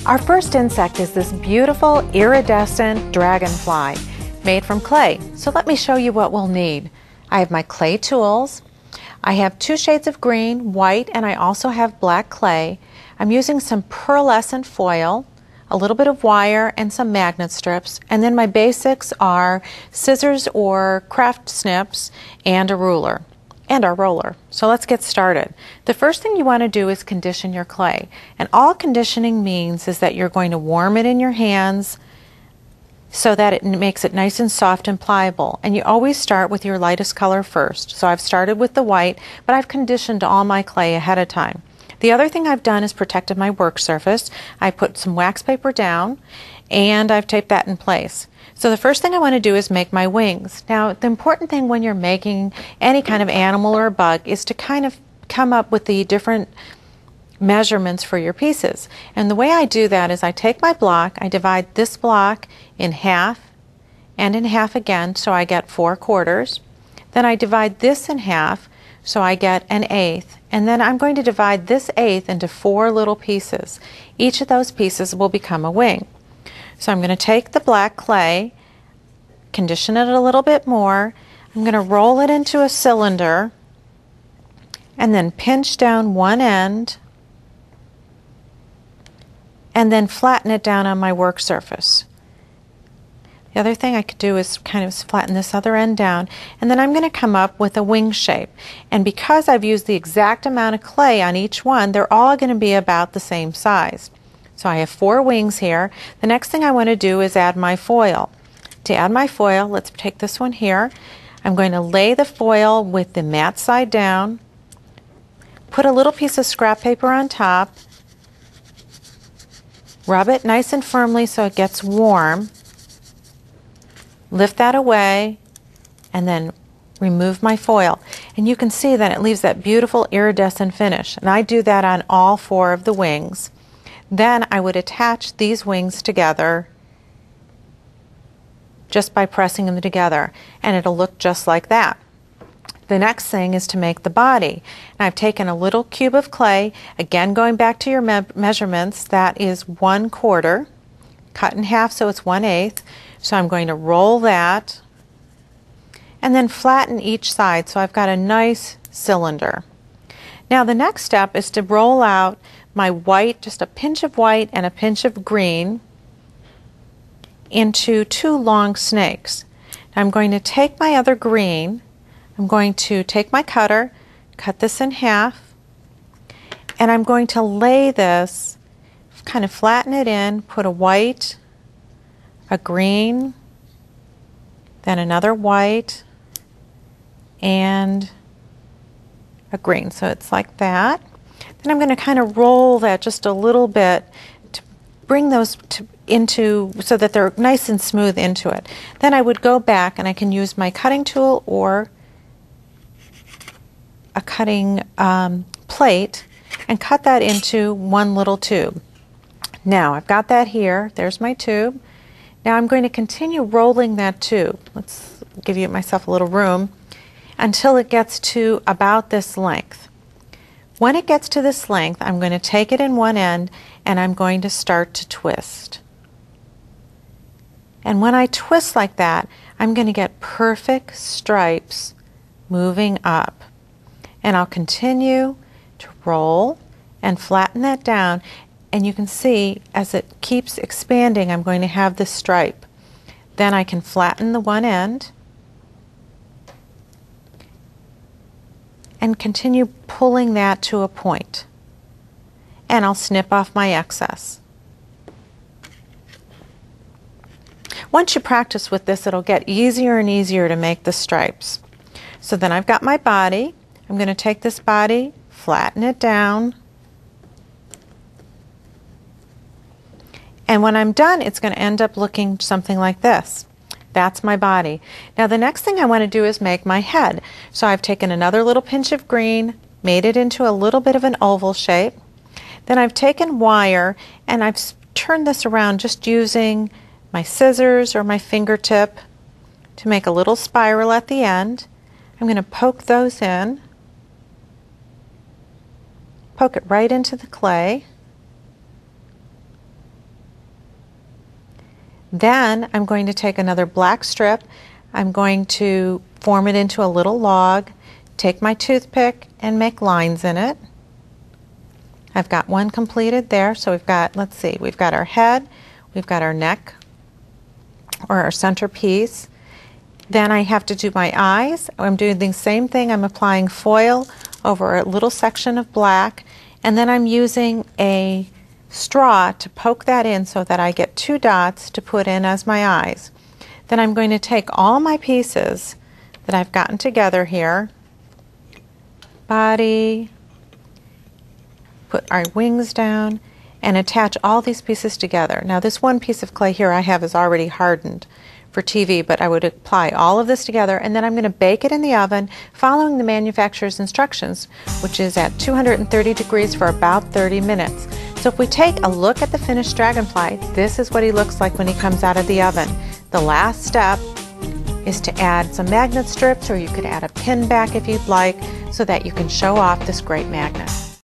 Our first insect is this beautiful iridescent dragonfly made from clay. So let me show you what we'll need. I have my clay tools. I have 2 shades of green, white, and I also have black clay. I'm using some pearlescent foil, a little bit of wire, and some magnet strips. And then my basics are scissors or craft snips and a ruler and our roller. So let's get started. The first thing you want to do is condition your clay. And all conditioning means is that you're going to warm it in your hands so that it makes it nice and soft and pliable. And you always start with your lightest color first. So I've started with the white, but I've conditioned all my clay ahead of time. The other thing I've done is protected my work surface. I put some wax paper down and I've taped that in place. So the first thing I want to do is make my wings. Now, the important thing when you're making any kind of animal or bug is to kind of come up with the different measurements for your pieces. And the way I do that is I take my block, I divide this block in half and in half again, so I get 4 quarters. Then I divide this in half, so I get an 1/8. And then I'm going to divide this 1/8 into 4 little pieces. Each of those pieces will become a wing. So I'm going to take the black clay, condition it a little bit more. I'm going to roll it into a cylinder and then pinch down one end and then flatten it down on my work surface. The other thing I could do is kind of flatten this other end down, and then I'm going to come up with a wing shape. And because I've used the exact amount of clay on each one, they're all going to be about the same size. So I have 4 wings here. The next thing I want to do is add my foil. To add my foil, let's take this one here. I'm going to lay the foil with the matte side down, put a little piece of scrap paper on top, rub it nice and firmly so it gets warm, lift that away, and then remove my foil. And you can see that it leaves that beautiful iridescent finish. And I do that on all 4 of the wings. Then I would attach these wings together just by pressing them together, and it'll look just like that. The next thing is to make the body. And I've taken a little cube of clay, again going back to your measurements, that is 1/4, cut in half so it's 1/8. So I'm going to roll that and then flatten each side so I've got a nice cylinder. Now the next step is to roll out my white, just a pinch of white and a pinch of green, into 2 long snakes. Now I'm going to take my other green, I'm going to take my cutter, cut this in half, and I'm going to lay this, kind of flatten it in, put a white, a green, then another white, and a green. So it's like that. Then I'm going to kind of roll that just a little bit to bring those into so that they're nice and smooth into it. Then I would go back and I can use my cutting tool or a cutting plate and cut that into one little tube. Now I've got that here. There's my tube. Now I'm going to continue rolling that tube. Let's give myself a little room until it gets to about this length. When it gets to this length, I'm going to take it in one end and I'm going to start to twist. And when I twist like that, I'm going to get perfect stripes moving up. And I'll continue to roll and flatten that down. And you can see as it keeps expanding, I'm going to have this stripe. Then I can flatten the one end and continue pulling that to a point. And I'll snip off my excess. Once you practice with this, it'll get easier and easier to make the stripes. So then I've got my body. I'm going to take this body, flatten it down, and when I'm done, it's going to end up looking something like this. That's my body. Now the next thing I want to do is make my head. So I've taken another little pinch of green, made it into a little bit of an oval shape. Then I've taken wire and I've turned this around just using my scissors or my fingertip to make a little spiral at the end. I'm going to poke those in, poke it right into the clay. Then I'm going to take another black strip. I'm going to form it into a little log, take my toothpick and make lines in it. I've got one completed there, so we've got, let's see, we've got our head, we've got our neck, or our centerpiece. Then I have to do my eyes. I'm doing the same thing. I'm applying foil over a little section of black, and then I'm using a straw to poke that in so that I get 2 dots to put in as my eyes. Then I'm going to take all my pieces that I've gotten together here, body, put our wings down, and attach all these pieces together. Now this one piece of clay here I have is already hardened for TV, but I would apply all of this together, and then I'm going to bake it in the oven following the manufacturer's instructions, which is at 230 degrees for about 30 minutes. So if we take a look at the finished Dragonfly, this is what he looks like when he comes out of the oven. The last step is to add some magnet strips, or you could add a pin back if you'd like, so that you can show off this great magnet.